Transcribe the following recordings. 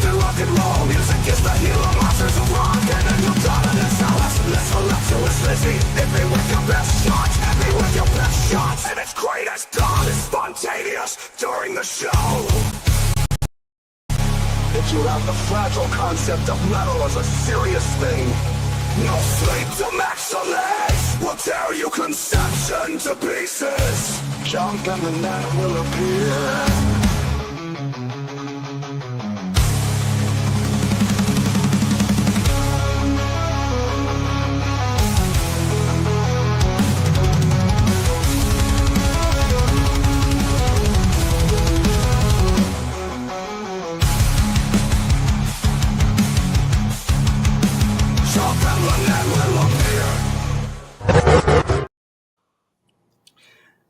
and rock and roll music is the hero, masters of rock, and a new dawn in this house. Let's voluptuous Lizzie, hit me with your best shot, hit me with your best shots, and it's great as dawn is spontaneous during the show. If you have the fragile concept of metal as a serious thing, no sleep to maximize will tear your conception to pieces. Jump and the net will appear.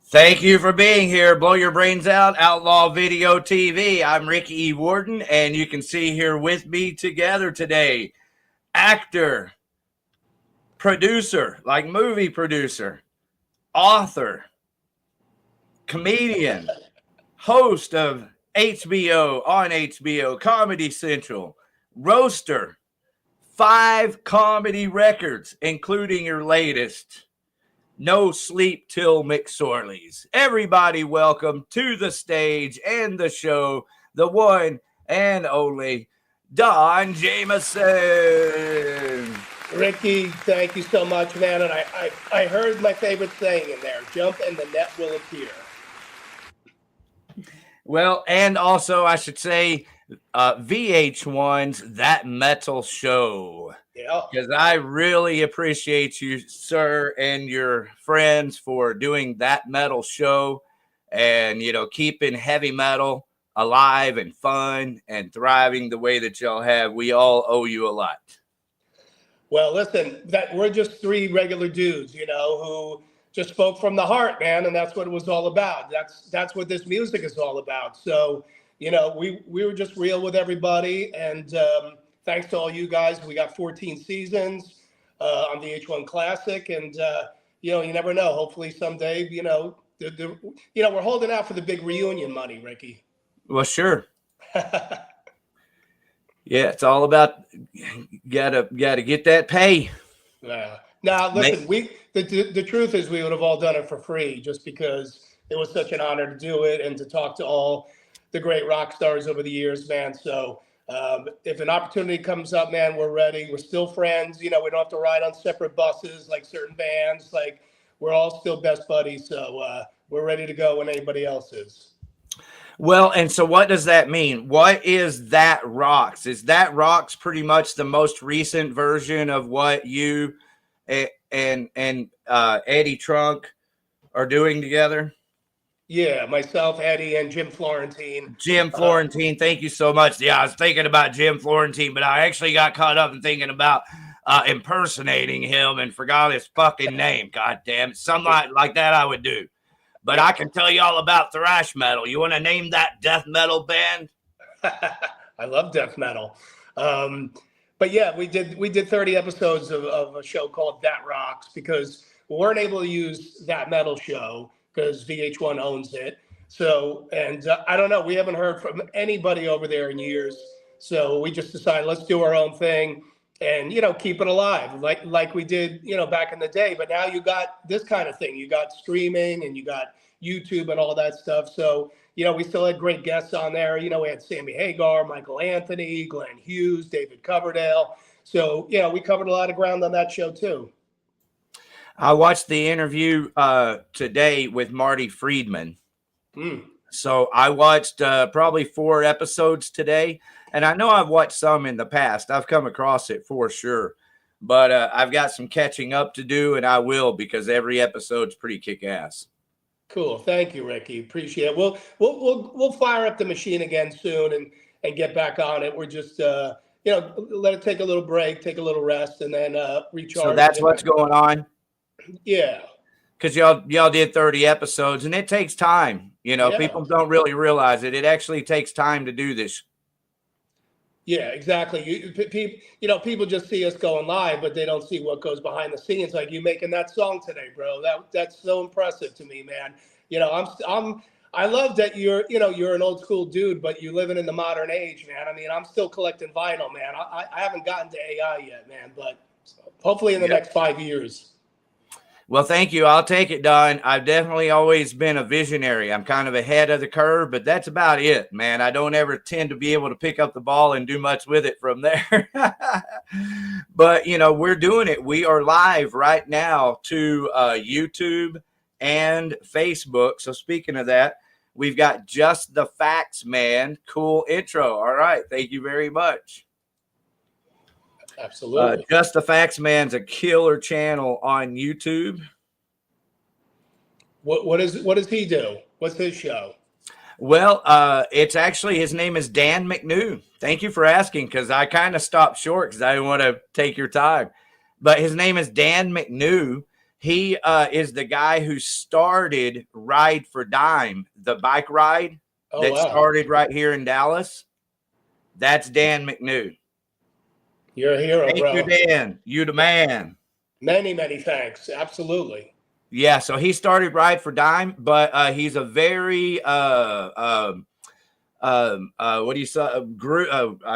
Thank you for being here. Blow your brains out, Outlaw Video TV. I'm Ricky E. Warden, and you can see here with me together today, actor, producer, like movie producer, author, comedian, host of HBO, on HBO, Comedy Central, roaster, 5 comedy records, including your latest, No Sleep Till McSorley's. Everybody welcome to the stage and the show, the one and only Don Jamieson. Ricky, thank you so much, man. And I heard my favorite saying in there, jump and the net will appear. Well, and also I should say VH1's That Metal Show. Yeah. Because I really appreciate you, sir, and your friends for doing That Metal Show and, you know, keeping heavy metal alive and fun and thriving the way that y'all have. We all owe you a lot. Well, listen, we're just 3 regular dudes, you know, who just spoke from the heart, man, and that's what it was all about. That's what this music is all about. So, you know, we were just real with everybody, and thanks to all you guys. We got 14 seasons on VH1 Classic, and you know, you never know. Hopefully, someday, you know, we're holding out for the big reunion money, Ricky. Well, sure. Yeah, it's all about gotta get that pay. Now, listen, the truth is we would have all done it for free just because it was such an honor to do it and to talk to all the great rock stars over the years, man. So if an opportunity comes up, man, we're ready. We're still friends. You know, we don't have to ride on separate buses like certain bands. Like, we're all still best buddies. So we're ready to go when anybody else is. Well, and so what does that mean? What is That Rocks? Is That Rocks pretty much the most recent version of what you and Eddie Trunk are doing together? Yeah, myself, Eddie, and Jim Florentine. Jim Florentine, thank you so much. Yeah, I was thinking about Jim Florentine, but I actually got caught up in thinking about impersonating him and forgot his fucking name. God damn it. Something like that I would do. But I can tell you all about thrash metal. You want to name that death metal band? I love death metal. But yeah, we did 30 episodes of a show called That Rocks because we weren't able to use That Metal Show because VH1 owns it. So, and I don't know, we haven't heard from anybody over there in years. So we just decided, let's do our own thing and, you know, keep it alive like we did, you know, back in the day. But now you got this kind of thing. You got streaming and you got YouTube and all that stuff. So, you know, we still had great guests on there. You know, we had Sammy Hagar, Michael Anthony, Glenn Hughes, David Coverdale. So, you know, we covered a lot of ground on that show too. I watched the interview today with Marty Friedman. So I watched probably 4 episodes today. And I know I've watched some in the past. I've come across it for sure. But I've got some catching up to do, and I will because every episode's pretty kick-ass. Cool. Thank you, Ricky. Appreciate it. We'll fire up the machine again soon and get back on it. We're just, you know, let it take a little break, take a little rest, and then recharge. So that's what's going on? Yeah. Because y'all did 30 episodes, and it takes time. You know, people don't really realize it. It actually takes time to do this. Yeah, exactly. People just see us going live, but they don't see what goes behind the scenes. Like you making that song today, bro. That's so impressive to me, man. You know, I love that you're an old school dude, but you're living in the modern age, man. I mean, I'm still collecting vinyl, man. I haven't gotten to AI yet, man, but hopefully in the next 5 years. Well, thank you. I'll take it, Don. I've definitely always been a visionary. I'm kind of ahead of the curve, but that's about it, man. I don't ever tend to be able to pick up the ball and do much with it from there. But, you know, we're doing it. We are live right now to YouTube and Facebook. So speaking of that, we've got Just the Facts, man. Cool intro. All right. Thank you very much. Absolutely. Just the Facts Man's a killer channel on YouTube. What does he do? What's his show? Well, it's actually, his name is Dan McNew. Thank you for asking, because I kind of stopped short because I didn't want to take your time. But his name is Dan McNew. He is the guy who started Ride for Dime, the bike ride that started right here in Dallas. That's Dan McNew. You're a hero, bro. Thank you, Dan. You the man. Many, many thanks. Absolutely. Yeah, so he started Ride for Dime, but he's a very what do you say?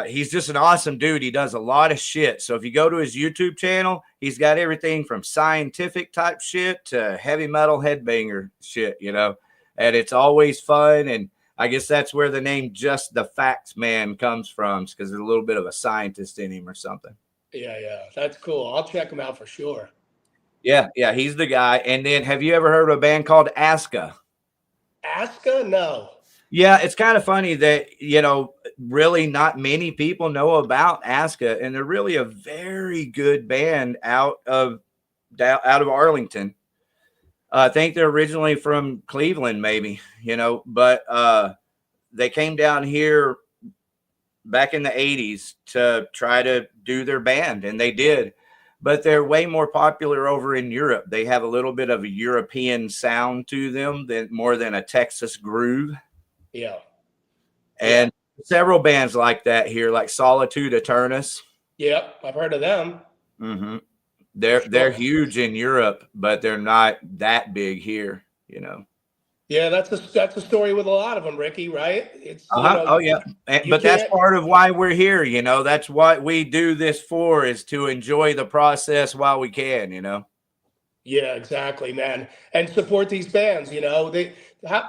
He's just an awesome dude. He does a lot of shit. So if you go to his YouTube channel, he's got everything from scientific type shit to heavy metal headbanger shit, you know, and it's always fun. And I guess that's where the name Just the Facts Man comes from, because there's a little bit of a scientist in him or something. Yeah, that's cool. I'll check him out for sure. Yeah, he's the guy. And then, have you ever heard of a band called Aska? Aska? No. Yeah, it's kind of funny that, you know, really not many people know about Aska, and they're really a very good band out of Arlington. I think they're originally from Cleveland, maybe, you know, but they came down here back in the 80s to try to do their band, and they did. But they're way more popular over in Europe. They have a little bit of a European sound to them more than a Texas groove. Yeah. And several bands like that here, like Solitude Eternus. Yep, I've heard of them. Mm-hmm. They're huge in Europe, but they're not that big here, you know. Yeah, that's a story with a lot of them, Ricky, right? It's you know, oh yeah, but that's part of why we're here, you know. That's what we do this for, is to enjoy the process while we can, you know. Yeah, exactly, man. And support these bands, you know.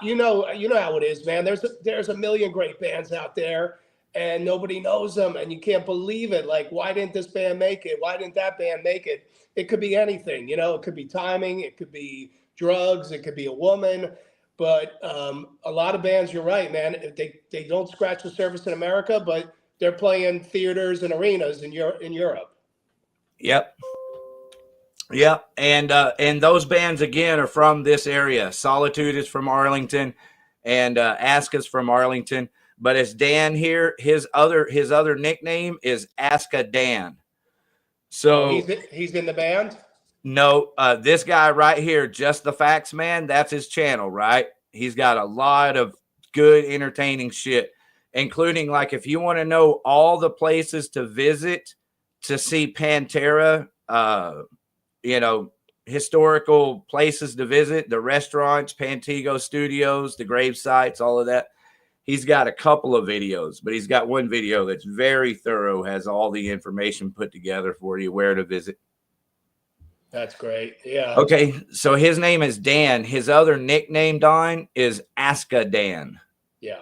You know how it is, man. There's a million great bands out there, and nobody knows them, and you can't believe it. Like, why didn't this band make it? Why didn't that band make it? It could be anything, you know. It could be timing, it could be drugs, it could be a woman. But a lot of bands, you're right, man. They don't scratch the surface in America, but they're playing theaters and arenas in Europe. Yep. Yep. And those bands, again, are from this area. Solitude is from Arlington, and Aska's from Arlington. But it's Dan here. His other nickname is Aska Dan. So he's in the band? No, this guy right here, Just the Facts Man, that's his channel, right? He's got a lot of good, entertaining shit, including, like, if you want to know all the places to visit to see Pantera, you know, historical places to visit, the restaurants, Pantego Studios, the grave sites, all of that. He's got a couple of videos, but he's got one video that's very thorough, has all the information put together for you, where to visit. That's great. Yeah. Okay, so his name is Dan. His other nickname, Don, is Aska Dan. Yeah.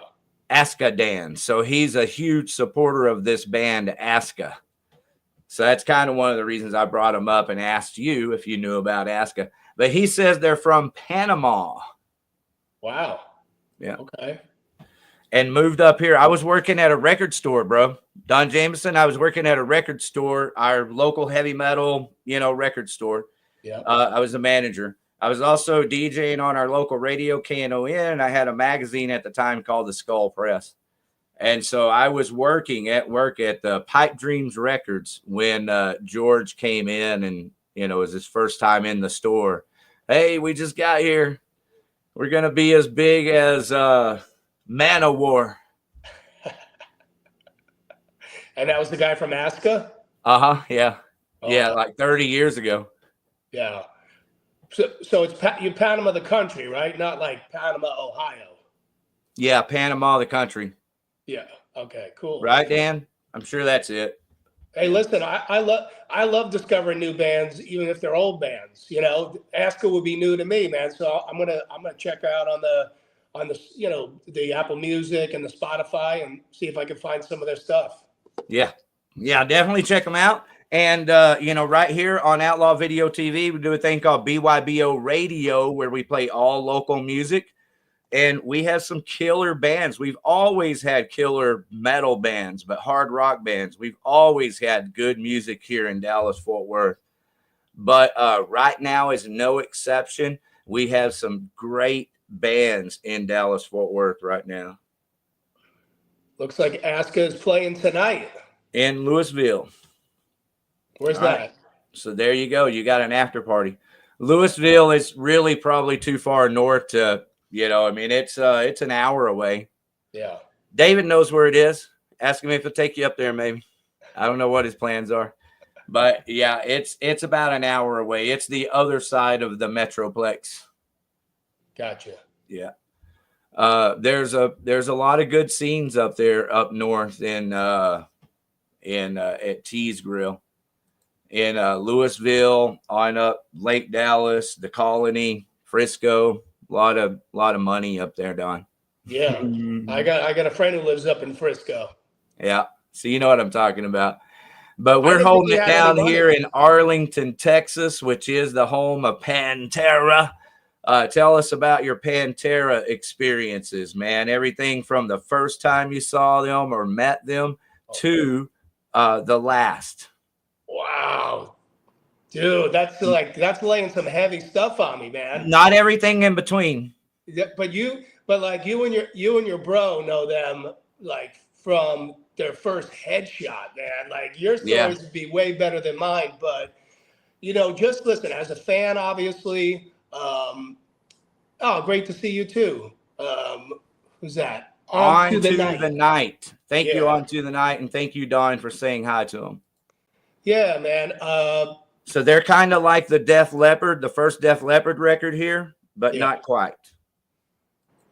Aska Dan. So he's a huge supporter of this band, Aska. So that's kind of one of the reasons I brought him up and asked you if you knew about Aska. But he says they're from Panama. Wow. Yeah. Okay. And moved up here. I was working at a record store, bro. Don Jameson, I was working at a record store, our local heavy metal, you know, record store. Yeah. I was a manager. I was also DJing on our local radio, KNON, and I had a magazine at the time called the Skull Press. And so I was working at the Pipe Dreams Records when George came in, and, you know, it was his first time in the store. Hey, we just got here. We're going to be as big as Manowar. And that was the guy from Aska? Uh-huh, yeah. Oh. Yeah, like 30 years ago. Yeah. So it's Panama the country, right? Not like Panama, Ohio. Yeah, Panama, the country. Yeah. Okay, cool. Right, Dan? I'm sure that's it. Hey, listen, I love discovering new bands, even if they're old bands. You know, Aska would be new to me, man. So I'm gonna check out on the the Apple Music and the Spotify and see if I can find some of their stuff. Yeah. Yeah, definitely check them out. And, right here on Outlaw Video TV, we do a thing called BYBO Radio, where we play all local music. And we have some killer bands. We've always had killer metal bands, but hard rock bands. We've always had good music here in Dallas-Fort Worth. But right now is no exception. We have some great bands in Dallas-Fort Worth right now. Looks like Aska is playing tonight. In Louisville. Where's that? Right. So there you go. You got an after party. Louisville is really probably too far north to, it's an hour away. Yeah. David knows where it is. Ask him if he'll take you up there, maybe. I don't know what his plans are. But yeah, it's about an hour away. It's the other side of the Metroplex. Gotcha. Yeah. There's a lot of good scenes up there up north at T's Grill. In Louisville, on up Lake Dallas, the Colony, Frisco. A lot of money up there, Don. Yeah. I got a friend who lives up in Frisco. Yeah. So you know what I'm talking about. But we're holding it down here in Arlington, Texas, which is the home of Pantera. Tell us about your Pantera experiences, man. Everything from the first time you saw them or met them to the last. Wow. Dude, that's laying some heavy stuff on me, man. Not everything in between. Yeah, but you and your bro know them like from their first headshot, man. Like your stories would be way better than mine. But just listen, as a fan, obviously. Great to see you too. Who's that? On to the night. Thank you, On to the Night, and thank you, Don, for saying hi to them. Yeah, man. So they're kind of like the Def Leppard, the first Def Leppard record here, but not quite.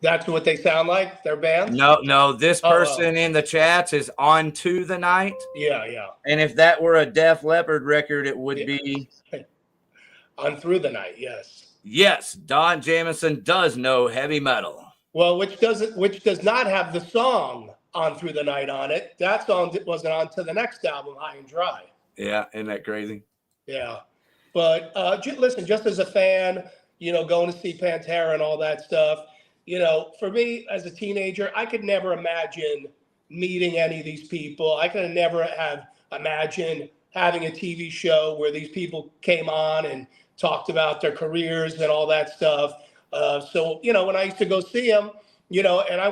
That's what they sound like, their band? No. This person in the chats is On to the Night. Yeah. And if that were a Def Leppard record, it would be On Through the Night, yes. Yes, Don Jamieson does know heavy metal. Well, which does not have the song On Through the Night on it. That song wasn't on to the next album, High and Dry. Yeah, isn't that crazy? Yeah. But listen, just as a fan, going to see Pantera and all that stuff, for me as a teenager, I could never imagine meeting any of these people. I could never have imagined having a TV show where these people came on and talked about their careers and all that stuff. So, when I used to go see him, and I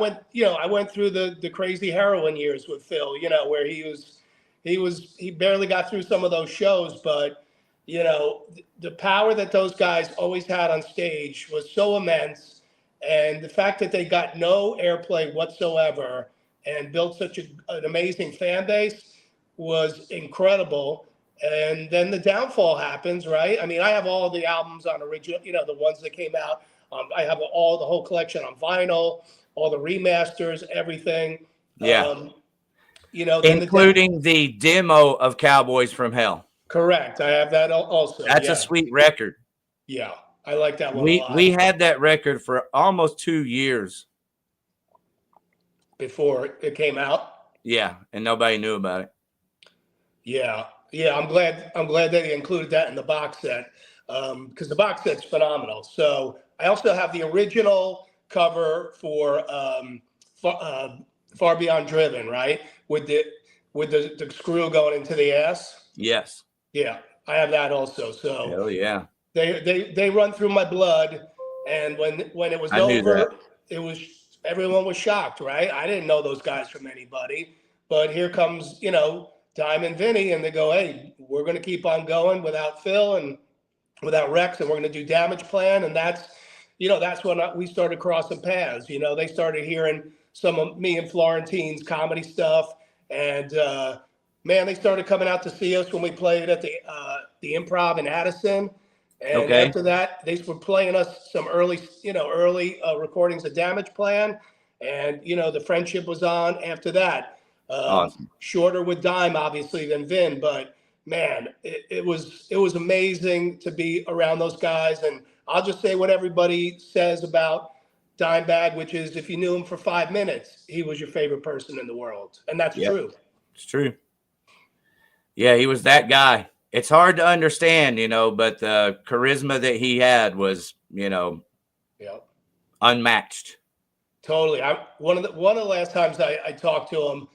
went through the crazy heroin years with Phil, where he barely got through some of those shows, but the power that those guys always had on stage was so immense. And the fact that they got no airplay whatsoever and built such an amazing fan base was incredible. And then the downfall happens, right? I mean, I have all the albums on original, the ones that came out. I have the whole collection on vinyl, all the remasters, everything. Yeah. Including the demo of Cowboys from Hell. Correct. I have that also. That's a sweet record. Yeah. I like that one a lot. We had that record for almost 2 years. Before it came out? Yeah. And nobody knew about it. Yeah. Yeah, I'm glad that he included that in the box set because the box set's phenomenal. So I also have the original cover for Far Beyond Driven, right? With the screw going into the ass. Yes. Yeah, I have that also. So hell yeah, they run through my blood, and when it was over, everyone was shocked, right? I didn't know those guys from anybody, but here comes Diamond Vinny, and they go, hey, we're going to keep on going without Phil and without Rex, and we're going to do Damage Plan. And that's when we started crossing paths. They started hearing some of me and Florentine's comedy stuff. And, man, they started coming out to see us when we played at the Improv in Addison. And after that, they were playing us some early recordings of Damage Plan. And, you know, the friendship was on after that. Awesome. Shorter with Dime, obviously, than Vin, but man, it was amazing to be around those guys. And I'll just say what everybody says about Dimebag, which is if you knew him for 5 minutes, he was your favorite person in the world. And that's Yeah, true. it's true. Yeah, he was that guy. It's hard to understand, you know, but the charisma that he had was, you know, Yeah. unmatched. Totally. One of the last times I talked to him,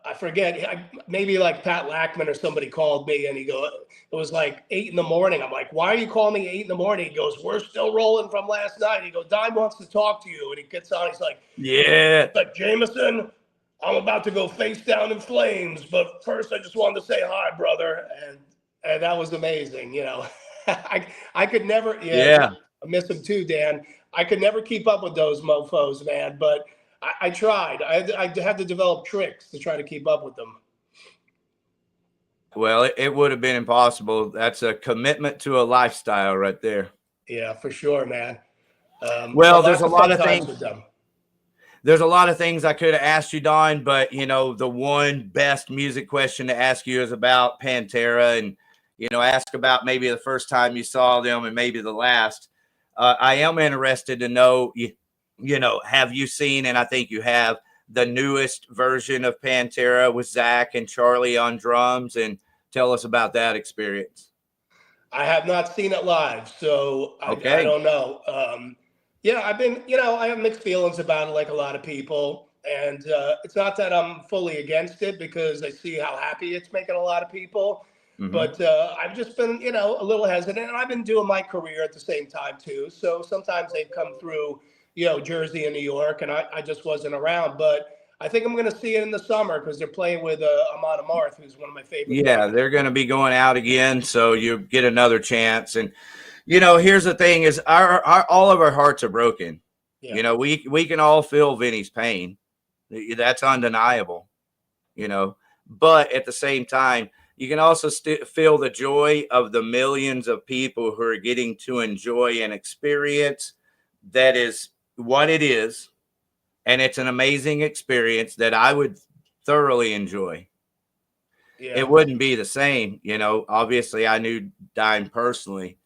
I forget, maybe like Pat Lackman or somebody called me, and it was like 8 in the morning. I'm like, why are you calling me 8 in the morning? He goes, we're still rolling from last night. He goes, Dime wants to talk to you. And he gets on, he's Yeah. like, Jameson, I'm about to go face down in flames, but first I just wanted to say hi, brother. And that was amazing. You know, I could never, Yeah. I miss him too, Dan. I could never keep up with those mofos, man, but I tried. I had to develop tricks to try to keep up with them. Well, it would have been impossible. That's a commitment to a lifestyle right there. Yeah, for sure, man. Well, but there's lots a of lot fun of times things. with them. There's a lot of things I could have asked you, Don, but you know, the one best music question to ask you is about Pantera, and you know, ask about maybe the first time you saw them and maybe the last. I am interested to know, you know, have you seen, and I think you have, the newest version of Pantera with Zach and Charlie on drums, and tell us about that experience. I have not seen it live, so I Okay. don't know. Yeah, I've been, you know, I have mixed feelings about it, like a lot of people. And it's not that I'm fully against it because I see how happy it's making a lot of people. But I've just been, you know, a little hesitant. And I've been doing my career at the same time, too. So sometimes they've come through, you know, Jersey and New York, and I just wasn't around. But I think I'm going to see it in the summer because they're playing with Amon Amarth, who's one of my favorite Yeah, bands. they're going to be going out again, so you get another chance. And you know, here's the thing: is our all of our hearts are broken. Yeah. You know, we can all feel Vinny's pain. That's undeniable. You know, but at the same time, you can also feel the joy of the millions of people who are getting to enjoy an experience that is what it is, and it's an amazing experience that I would thoroughly enjoy. Yeah. It wouldn't be the same, you know. Obviously, I knew Dime personally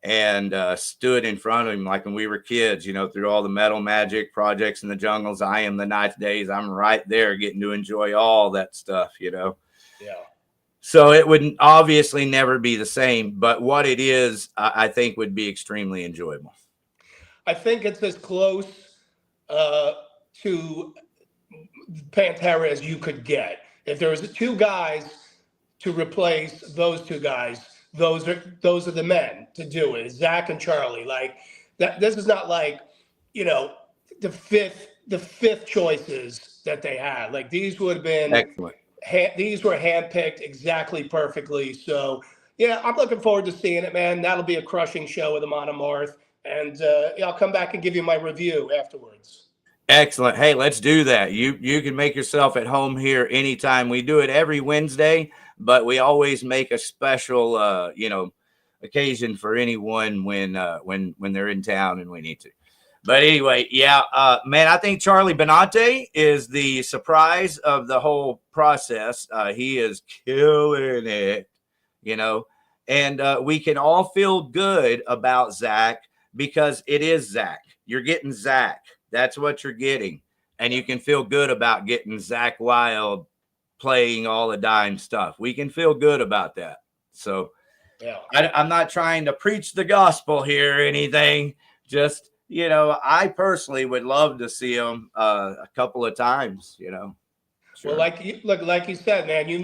and stood in front of him like when we were kids, you know, through all the Metal Magic projects in the jungles. I Am the Night days. I'm right there getting to enjoy all that stuff, you know. Yeah. So it would obviously never be the same, but what it is, I think would be extremely enjoyable. I think it's as close to Pantera as you could get. If there was two guys to replace those two guys, those are the men to do it. Zach and Charlie. Like that. This is not like, you know, the fifth choices that they had. Like these would have been. Excellent. These were handpicked exactly perfectly. So yeah, I'm looking forward to seeing it, man. That'll be a crushing show with Amon Amarth, and yeah, I'll come back and give you my review afterwards. Excellent. Hey, let's do that. You can make yourself at home here anytime. We do it every Wednesday, but we always make a special you know, occasion for anyone when they're in town and we need to. But anyway, yeah, man, I think Charlie Benante is the surprise of the whole process. He is killing it, you know, and we can all feel good about Zach because it is Zach. You're getting Zach. That's what you're getting. And you can feel good about getting Zach Wild playing all the Dime stuff. We can feel good about that. So yeah, I'm not trying to preach the gospel here or anything. Just, you know, I personally would love to see him a couple of times, you know. Sure. Well, like you said, man, you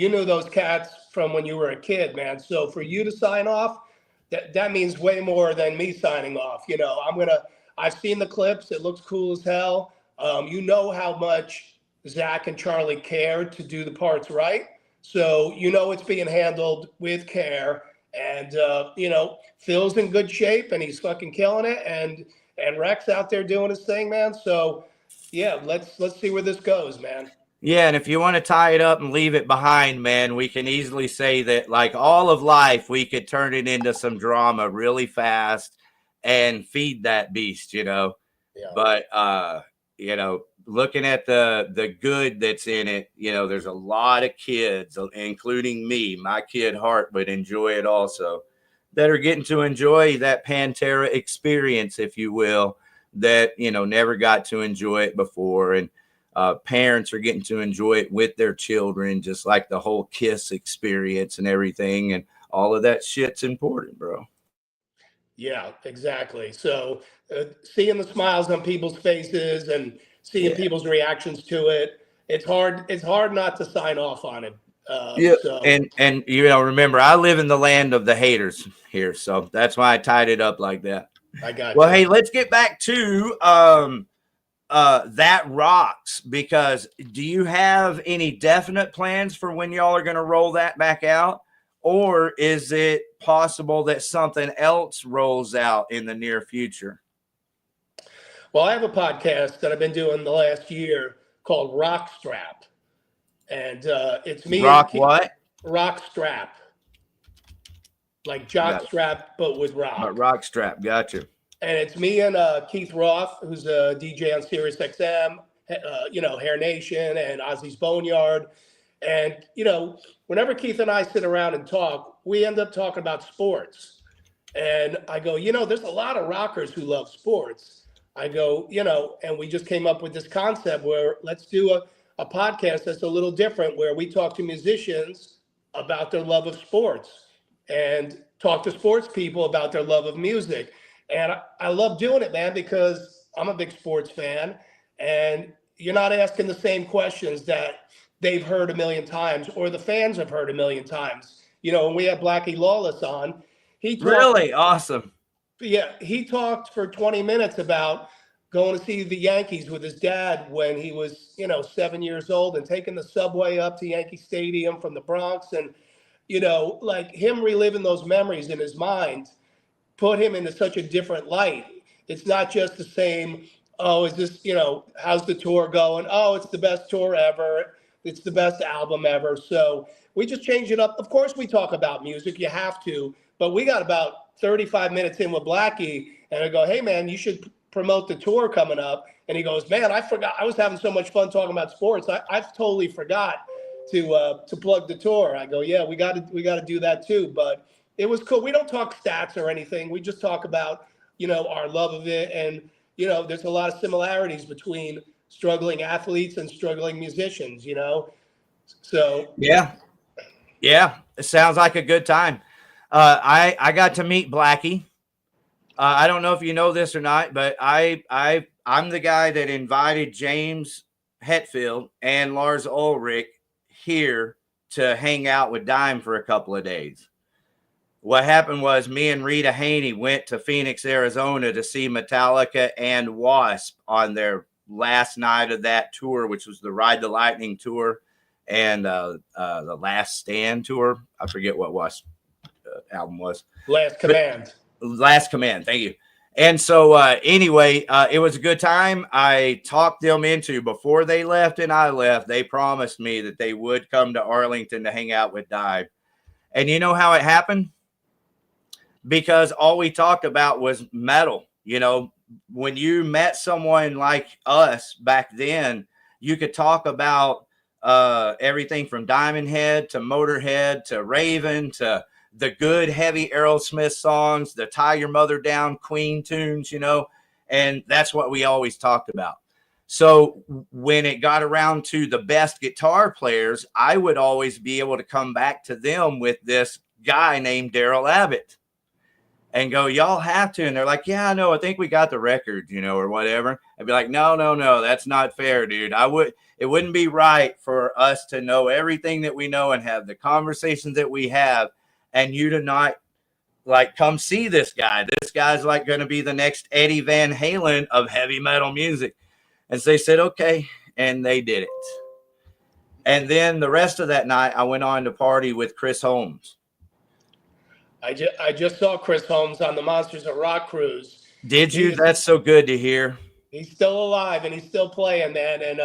knew those cats from when you were a kid, man. So for you to sign off, that means way more than me signing off. You know, I've seen the clips. It looks cool as hell. You know how much Zach and Charlie cared to do the parts right. So you know it's being handled with care. And you know, Phil's in good shape and he's fucking killing it. And Rex out there doing his thing, man. So yeah, let's see where this goes, man. Yeah, and if you want to tie it up and leave it behind, man, we can easily say that, like all of life, we could turn it into some drama really fast and feed that beast, you know. But you know, looking at the good that's in it, you know, there's a lot of kids, including me. My kid heart would enjoy it also, that are getting to enjoy that Pantera experience, if you will, that, you know, never got to enjoy it before. And parents are getting to enjoy it with their children, just like the whole Kiss experience and everything. And all of that shit's important, bro. Yeah, exactly. So seeing the smiles on people's faces and seeing people's reactions to it, it's hard not to sign off on it. So. And you know, remember, I live in the land of the haters here, so that's why I tied it up like that. I got well, you. Hey, let's get back to That Rocks, because do you have any definite plans for when y'all are going to roll that back out? Or is it possible that something else rolls out in the near future? Well, I have a podcast that I've been doing the last year called Rock Strap. And it's me. Rock what? Rock Strap. Like jock strap, but with rock. Rock Strap, gotcha. And it's me and Keith Roth, who's a DJ on Sirius XM, you know, Hair Nation and Ozzy's Boneyard. And, you know, whenever Keith and I sit around and talk, we end up talking about sports. And I go, you know, there's a lot of rockers who love sports. I go, you know, and we just came up with this concept where let's do a podcast that's a little different, where we talk to musicians about their love of sports and talk to sports people about their love of music. And I love doing it, man, because I'm a big sports fan, and you're not asking the same questions that they've heard a million times or the fans have heard a million times. You know, when we had Blackie Lawless on, he talked, really awesome. Yeah, he talked for 20 minutes about going to see the Yankees with his dad when he was, you know, 7 years old, and taking the subway up to Yankee Stadium from the Bronx. And, you know, like him reliving those memories in his mind put him into such a different light. It's not just the same, oh, is this, you know, how's the tour going? Oh, it's the best tour ever. It's the best album ever. So we just change it up. Of course, we talk about music. You have to. But we got about 35 minutes in with Blackie, and I go, hey, man, you should promote the tour coming up. And he goes, man, I forgot. I was having so much fun talking about sports. I've totally forgot to plug the tour. I go, yeah, we got to do that too. But it was cool. We don't talk stats or anything. We just talk about, you know, our love of it. And, you know, there's a lot of similarities between struggling athletes and struggling musicians, you know? So. Yeah. It sounds like a good time. I got to meet Blackie. I don't know if you know this or not, but I'm the guy that invited James Hetfield and Lars Ulrich here to hang out with Dime for a couple of days. What happened was me and Rita Haney went to Phoenix, Arizona to see Metallica and Wasp on their last night of that tour, which was the Ride the Lightning tour and the Last Stand tour. I forget what Wasp album was. Last Command. Last Command. Thank you. And so anyway, it was a good time. I talked them into, before they left and I left, they promised me that they would come to Arlington to hang out with Dive. And you know how it happened? Because all we talked about was metal. You know, when you met someone like us back then, you could talk about everything from Diamond Head to Motorhead to Raven to the good heavy Aerosmith songs, the Tie Your Mother Down Queen tunes, you know, and that's what we always talked about. So when it got around to the best guitar players, I would always be able to come back to them with this guy named Daryl Abbott and go, y'all have to. And they're like, yeah, no, I think we got the record, you know, or whatever. I'd be like, no, that's not fair, dude. It wouldn't be right for us to know everything that we know and have the conversations that we have, and you to not like come see this guy. This guy's like going to be the next Eddie Van Halen of heavy metal music. And so they said, okay. And they did it. And then the rest of that night, I went on to party with Chris Holmes. I just saw Chris Holmes on the Monsters of Rock cruise. Did you? That's so good to hear. He's still alive and he's still playing, man. And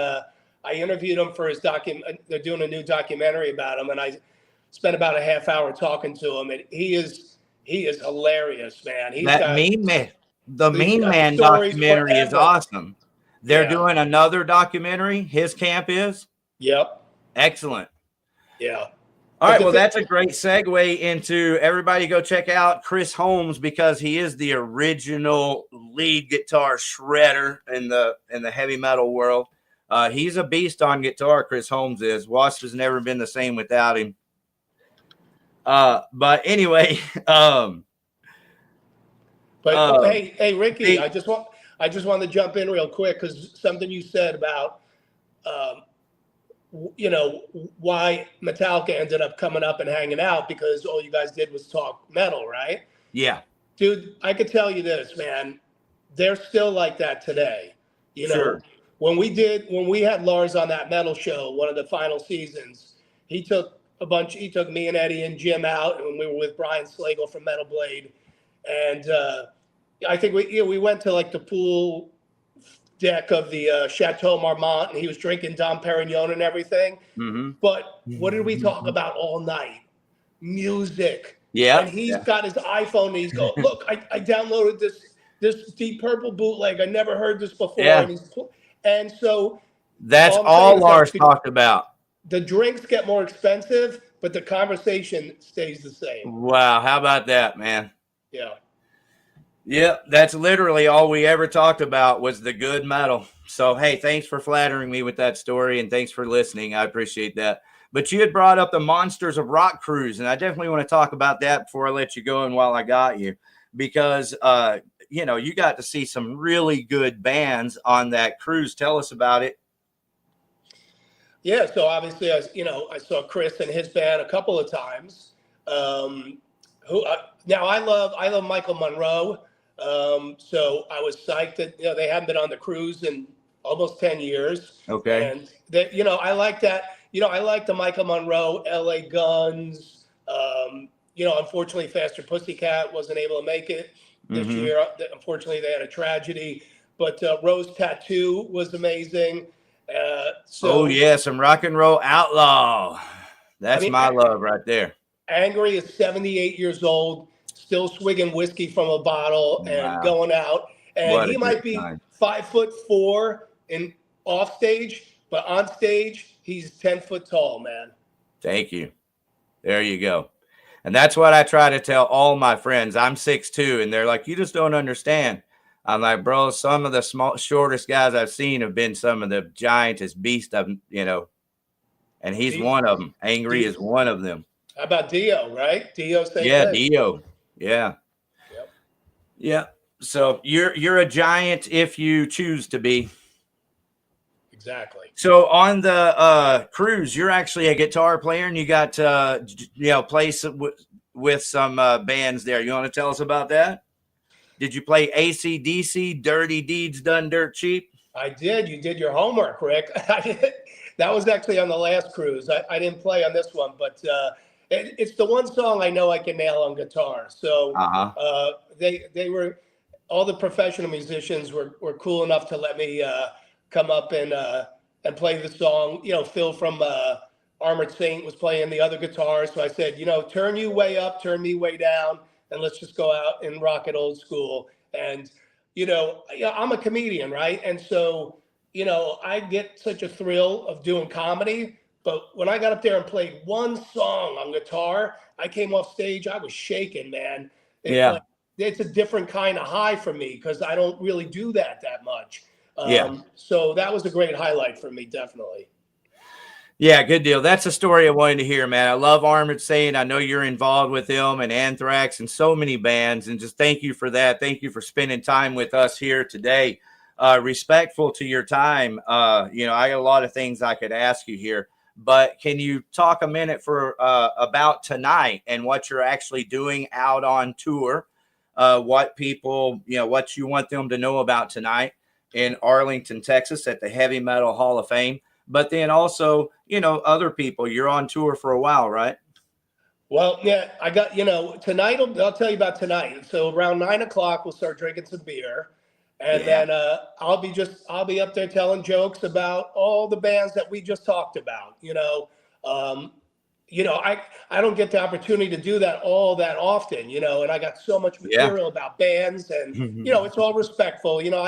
I interviewed him for his they're doing a new documentary about him, and I spent about a half hour talking to him. And he is hilarious, man. He's that meme man. The He's Mean got the Man stories documentary is forever. awesome. They're Yeah. doing another documentary. His camp is Yep. excellent. Yeah. All But right, the well, thing, that's a great segue into everybody go check out Chris Holmes because he is the original lead guitar shredder in the heavy metal world. He's a beast on guitar. Chris Holmes is. Wasp has never been the same without him. But anyway, hey, Ricky, I just wanted to jump in real quick because something you said about why Metallica ended up coming up and hanging out because all you guys did was talk metal, right? yeah, Dude, I could tell you this, man. They're still like that today. You know, sure. when we had Lars on that metal show, one of the final seasons, he took me and Eddie and Jim out, and we were with Brian Slagle from Metal Blade. And I think we went to like the pool deck of the Chateau Marmont, and he was drinking Dom Perignon and everything. Mm-hmm. But what did we talk about all night? Music. Yeah. And he's got his iPhone and he's going, look, I downloaded this Deep Purple bootleg. I never heard this before. Yeah. And so that's I'm all saying is Lars that talked about. the drinks get more expensive, but the conversation stays the same. Wow. How about that, man? Yeah. Yeah, that's literally all we ever talked about was the good metal. So, hey, thanks for flattering me with that story, and thanks for listening. I appreciate that. But you had brought up the Monsters of Rock cruise, and I definitely want to talk about that before I let you go and while I got you, because, you got to see some really good bands on that cruise. Tell us about it. Yeah, so obviously, I saw Chris and his band a couple of times. Now I love Michael Monroe. So I was psyched that they haven't been on the cruise in almost 10 years. Okay. And that I like that. I like the Michael Monroe, LA Guns. Unfortunately, Faster Pussycat wasn't able to make it this year. Unfortunately, they had a tragedy. But Rose Tattoo was amazing. Oh yeah, some rock and roll outlaw. That's my love right there. Angry is 78 years old, still swigging whiskey from a bottle and going out. And he might be 5'4" in off stage, but on stage, he's 10 foot tall, man. Thank you. There you go. And that's what I try to tell all my friends. I'm 6'2", and they're like, you just don't understand. I'm like, bro, some of the shortest guys I've seen have been some of the giantest beasts and he's one of them. Angry is one of them. How about Dio, right? Dio, same thing. Dio. Yeah. Yep. Yeah. So you're a giant if you choose to be. Exactly. So on the cruise, you're actually a guitar player, and you got play with some bands there. You want to tell us about that? Did you play AC/DC, Dirty Deeds Done Dirt Cheap? I did. You did your homework, Rick. That was actually on the last cruise. I didn't play on this one, but it's the one song I know I can nail on guitar. So they were, all the professional musicians were cool enough to let me come up and play the song. Phil from Armored Saint was playing the other guitar. So I said, turn you way up, turn me way down, and let's just go out and rock it old school. And, I'm a comedian, right? And so, I get such a thrill of doing comedy. But when I got up there and played one song on guitar, I came off stage, I was shaking, man. It's a different kind of high for me because I don't really do that much. So that was a great highlight for me, definitely. Yeah, good deal. That's a story I wanted to hear, man. I love Armored Saint. I know you're involved with them and Anthrax and so many bands. And just thank you for that. Thank you for spending time with us here today. Respectful to your time. I got a lot of things I could ask you here. But can you talk a minute about tonight and what you're actually doing out on tour? What people, what you want them to know about tonight in Arlington, Texas at the Heavy Metal Hall of Fame. But then also, other people. You're on tour for a while, right? Well, yeah, I got, tonight, I'll tell you about tonight. So around 9:00, we'll start drinking some beer. And then I'll be up there telling jokes about all the bands that we just talked about. you know, I don't get the opportunity to do that all that often, you know, and I got so much Yeah. material about bands, and you know, it's all respectful. You know,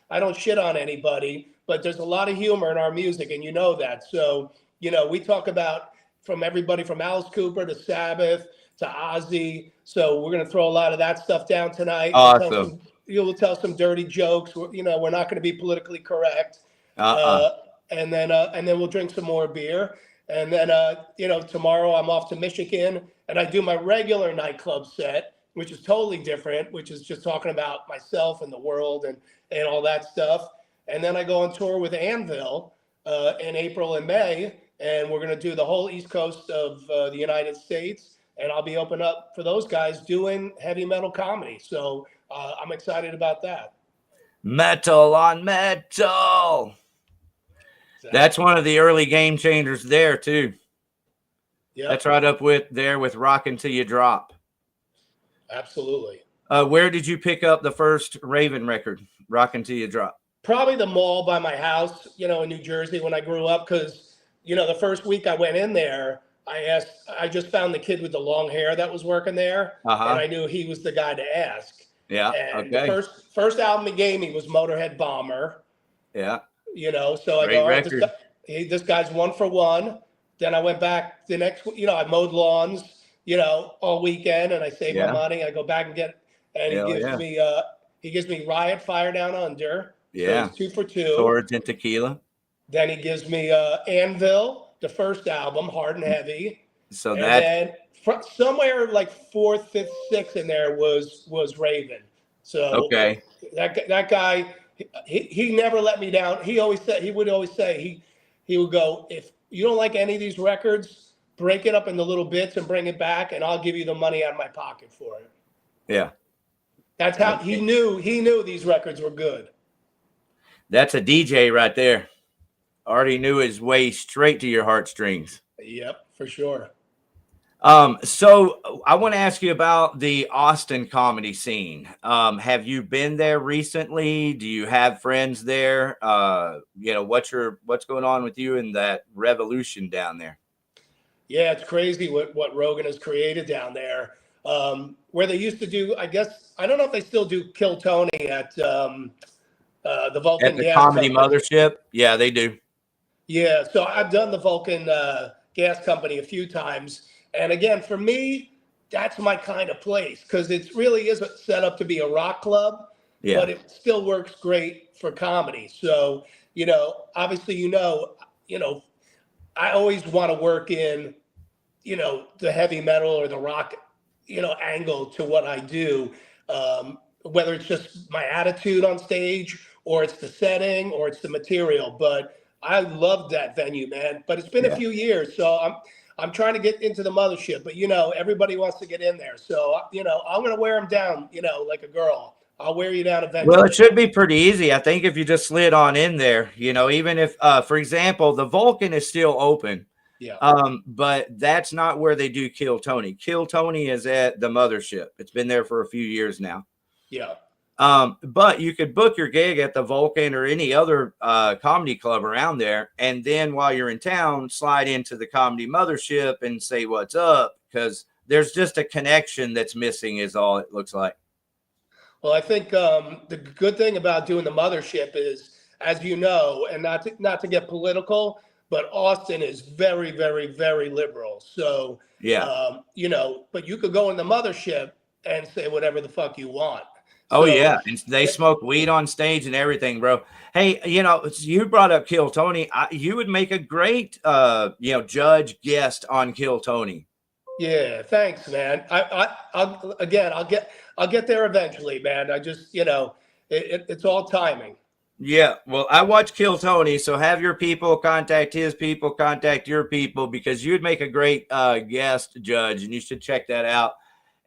I don't shit on anybody, but there's a lot of humor in our music, and you know that. So, you know, we talk about from everybody from Alice Cooper to Sabbath to Ozzy. So we're gonna throw a lot of that stuff down tonight. Awesome. You'll tell some dirty jokes. You know, we're not going to be politically correct. Uh-uh. And then we'll drink some more beer. And then, you know, tomorrow I'm off to Michigan, and I do my regular nightclub set, which is totally different, which is just talking about myself and the world and all that stuff. And then I go on tour with Anvil in April and May, and we're going to do the whole East Coast of the United States. And I'll be open up for those guys doing heavy metal comedy. So I'm excited about that. Metal on metal. That's one of the early game changers there too. Yeah, that's right up with Rockin' Till You Drop. Absolutely. Where did you pick up the first Raven record, Rockin' Till You Drop? Probably the mall by my house, you know, in New Jersey when I grew up. Because, you know, the first week I went in there, I just found the kid with the long hair that was working there, and I knew he was the guy to ask. Yeah. And okay. the first album he gave me was Motorhead Bomber. Yeah. You know, so I Great go, all right, record. this guy's 1 for 1. Then I went back the next, you know, I mowed lawns, you know, all weekend, and I saved my money. I go back and get, and he gives me Riot Fire Down Under. Yeah. So it's 2 for 2. Swords and Tequila. Then he gives me Anvil, the first album, Hard and Heavy. So and that then somewhere like 4th, 5th, 6th in there was Raven. So okay. That guy, he never let me down. He would always say he would go, if you don't like any of these records, break it up into little bits and bring it back, and I'll give you the money out of my pocket for it. Yeah. That's how he knew these records were good. That's a DJ right there. Already knew his way straight to your heartstrings. Yep, for sure. So I want to ask you about the Austin comedy scene. Have you been there recently? Do you have friends there? You know, what's going on with you in that revolution down there? Yeah, it's crazy what Rogan has created down there. Where they used to do, I guess, I don't know if they still do Kill Tony at the Vulcan At the Gas Comedy Company. Mothership? Yeah, they do. Yeah, so I've done the Vulcan Gas Company a few times. And again, for me, that's my kind of place, because it really is set up to be a rock club, but it still works great for comedy. So, you know, obviously, you know, I always want to work in, you know, the heavy metal or the rock, you know, angle to what I do, whether it's just my attitude on stage or it's the setting or it's the material. But I love that venue, man. But it's been a few years, so I'm trying to get into the mothership, but you know, everybody wants to get in there. So, you know, I'm going to wear them down, you know, like a girl. I'll wear you down eventually. Well, it should be pretty easy. I think if you just slid on in there, you know, even if, for example, the Vulcan is still open. Yeah. But that's not where they do Kill Tony. Kill Tony is at the Mothership. It's been there for a few years now. Yeah. But you could book your gig at the Vulcan or any other comedy club around there, and then while you're in town, slide into the Comedy Mothership and say what's up, because there's just a connection that's missing is all it looks like. Well, I think the good thing about doing the Mothership is, as you know, and not to get political, but Austin is very, very, very liberal. So, you know, but you could go in the Mothership and say whatever the fuck you want. Oh, yeah. And they smoke weed on stage and everything, bro. Hey, you know, you brought up Kill Tony. You would make a great, you know, judge guest on Kill Tony. Yeah, thanks, man. I'll get there eventually, man. I just, you know, it's all timing. Yeah, well, I watch Kill Tony, so have your people contact his people, contact your people, because you'd make a great guest judge, and you should check that out.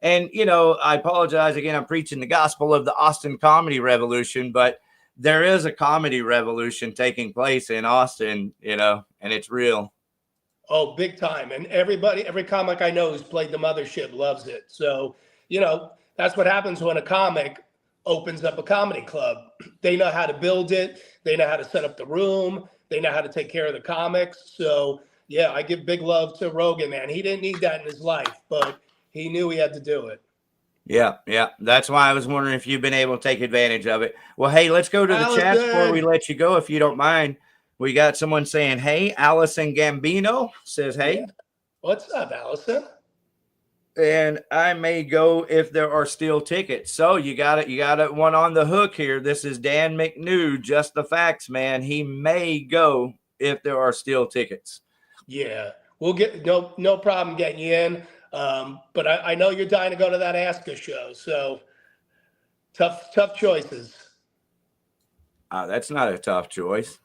And, you know, I apologize again. I'm preaching the gospel of the Austin comedy revolution, but there is a comedy revolution taking place in Austin, you know, and it's real. Oh, big time. And every comic I know who's played the Mothership loves it. So, you know, that's what happens when a comic opens up a comedy club. They know how to build it. They know how to set up the room. They know how to take care of the comics. So, yeah, I give big love to Rogan, man. He didn't need that in his life, but he knew he had to do it. Yeah, yeah. That's why I was wondering if you've been able to take advantage of it. Well, hey, let's go to the chat before we Allison! let you go, if you don't mind. We got someone saying, hey, Allison Gambino says, hey. Yeah. What's up, Allison? And I may go if there are still tickets. So you got it. You got it. One on the hook here. This is Dan McNew. Just the facts, man. He may go if there are still tickets. Yeah, we'll get no problem getting you in. But I know you're dying to go to that Aska show. So tough choices. That's not a tough choice.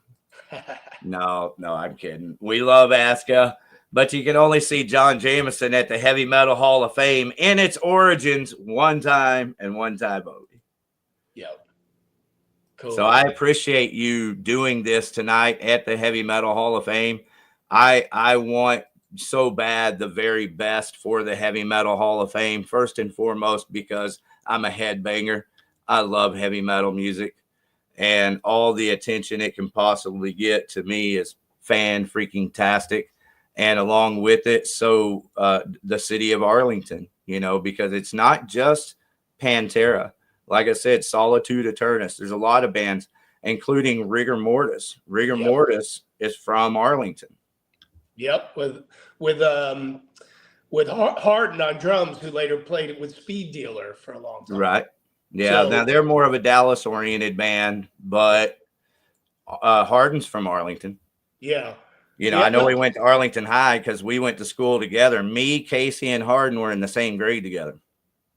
No, I'm kidding. We love Aska. But you can only see John Jamieson at the Heavy Metal Hall of Fame in its origins one time and one time only. Yep. Cool. So I appreciate you doing this tonight at the Heavy Metal Hall of Fame. I want so bad the very best for the Heavy Metal Hall of Fame, first and foremost, because I'm a headbanger. I love heavy metal music, and all the attention it can possibly get to me is fan-freaking-tastic. And along with it, so the city of Arlington, because it's not just Pantera. Like I said, Solitude Eternus. There's a lot of bands, including Rigor Mortis. Rigor Mortis is from Arlington. Yep, with Harden on drums, who later played with Speed Dealer for a long time. Right. Yeah. So, now they're more of a Dallas-oriented band, but Harden's from Arlington. Yeah. I know we went to Arlington High because we went to school together. Me, Casey, and Harden were in the same grade together.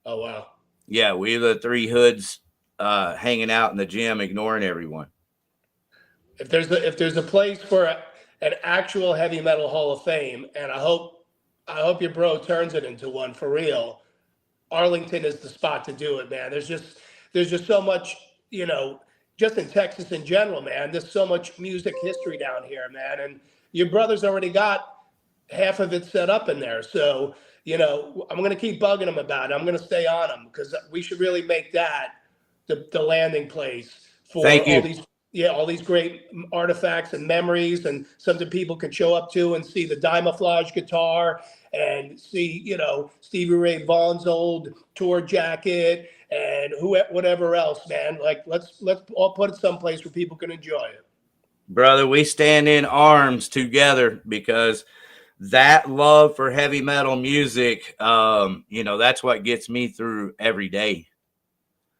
Oh, wow. Yeah, we were the three hoods hanging out in the gym, ignoring everyone. If there's a place for an actual heavy metal Hall of Fame, and I hope your bro turns it into one for real, Arlington is the spot to do it, man. There's just so much, just in Texas in general, man. There's so much music history down here, man, and your brother's already got half of it set up in there. So, I'm going to keep bugging him about it. I'm going to stay on him because we should really make that the landing place for all these great artifacts and memories, and something people can show up to and see the Dimaflage guitar and see, Stevie Ray Vaughan's old tour jacket and whatever else, man. Like, let's all put it someplace where people can enjoy it. Brother, we stand in arms together because that love for heavy metal music, that's what gets me through every day.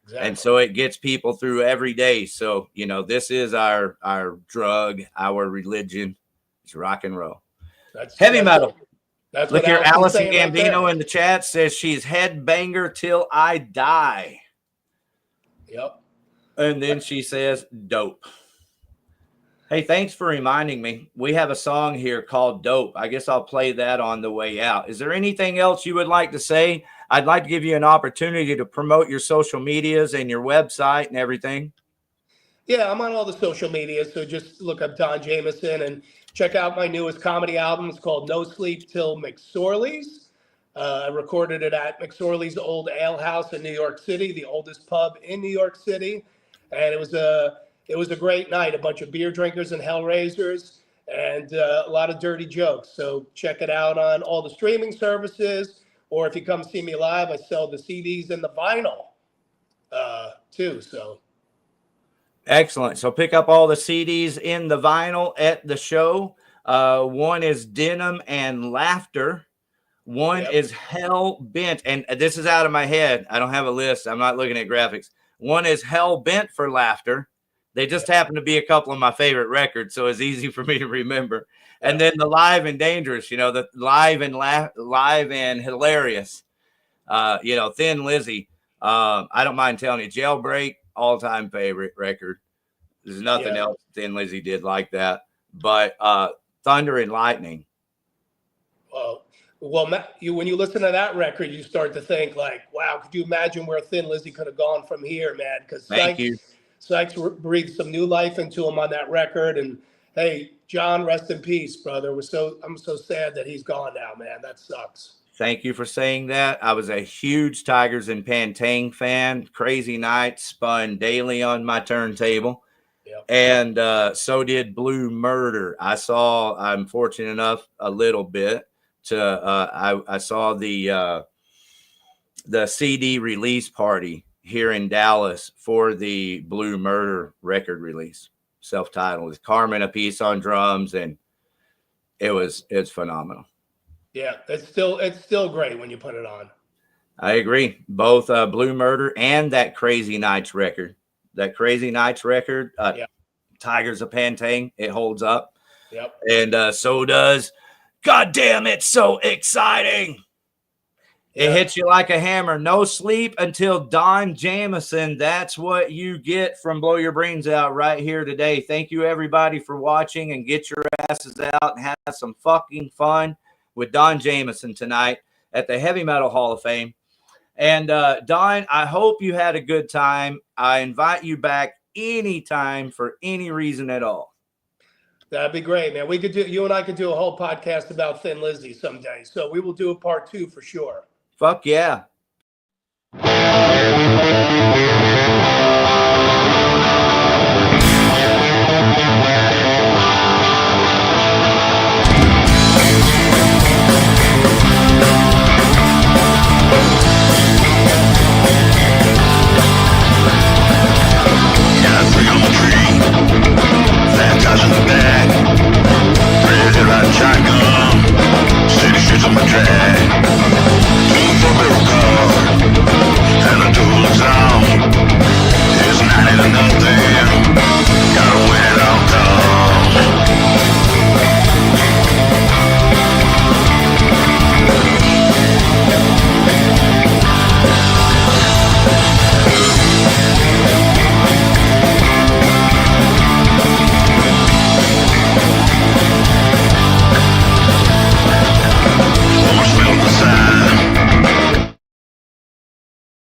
Exactly. And so it gets people through every day. So, this is our drug, our religion. It's rock and roll. That's heavy metal. That's look here. Allison Gambino in the chat says she's headbanger till I die. Yep. And then she says, dope. Hey, thanks for reminding me. We have a song here called Dope. I guess I'll play that on the way out. Is there anything else you would like to say? I'd like to give you an opportunity to promote your social medias and your website and everything. Yeah, I'm on all the social media, so just look up Don Jamieson and check out my newest comedy album. It's called No Sleep Till McSorley's. I recorded it at McSorley's Old Ale House in New York City, the oldest pub in New York City. And it was a great night, a bunch of beer drinkers and hellraisers, and a lot of dirty jokes. So check it out on all the streaming services, or if you come see me live, I sell the CDs and the vinyl too. So excellent. So pick up all the CDs in the vinyl at the show. One is Denim and Laughter. One is Hell Bent, and this is out of my head. I don't have a list. I'm not looking at graphics. One is Hell Bent for Laughter. They just happen to be a couple of my favorite records, so it's easy for me to remember. And then the Live and Dangerous, the live and hilarious, Thin Lizzy. I don't mind telling you, Jailbreak, all-time favorite record. There's nothing else Thin Lizzy did like that. But Thunder and Lightning. Well, when you listen to that record, you start to think like, wow, could you imagine where Thin Lizzy could have gone from here, man? Because Sykes breathed some new life into him on that record. And hey, John, rest in peace, brother. I'm so sad that he's gone now, man. That sucks. Thank you for saying that. I was a huge Tigers and Pantang fan. Crazy Night spun daily on my turntable. Yep. And so did Blue Murder. I'm fortunate enough a little bit to I saw the CD release party here in Dallas for the Blue Murder record release, self-titled, with Carmen a piece on drums, and it's phenomenal. Yeah, it's still great when you put it on. I agree. Both Blue Murder and that Crazy Nights record. Yeah. Tigers of Pantang, it holds up. Yep. And so does God Damn It's So Exciting. It hits you like a hammer. No sleep until dawn, Jamieson. That's what you get from Blow Your Brains Out right here today. Thank you, everybody, for watching, and get your asses out and have some fucking fun with Don Jamieson tonight at the Heavy Metal Hall of Fame. And Don, I hope you had a good time. I invite you back anytime for any reason at all. That'd be great, man. You and I could do a whole podcast about Thin Lizzy someday. So we will do a part 2 for sure. Fuck yeah.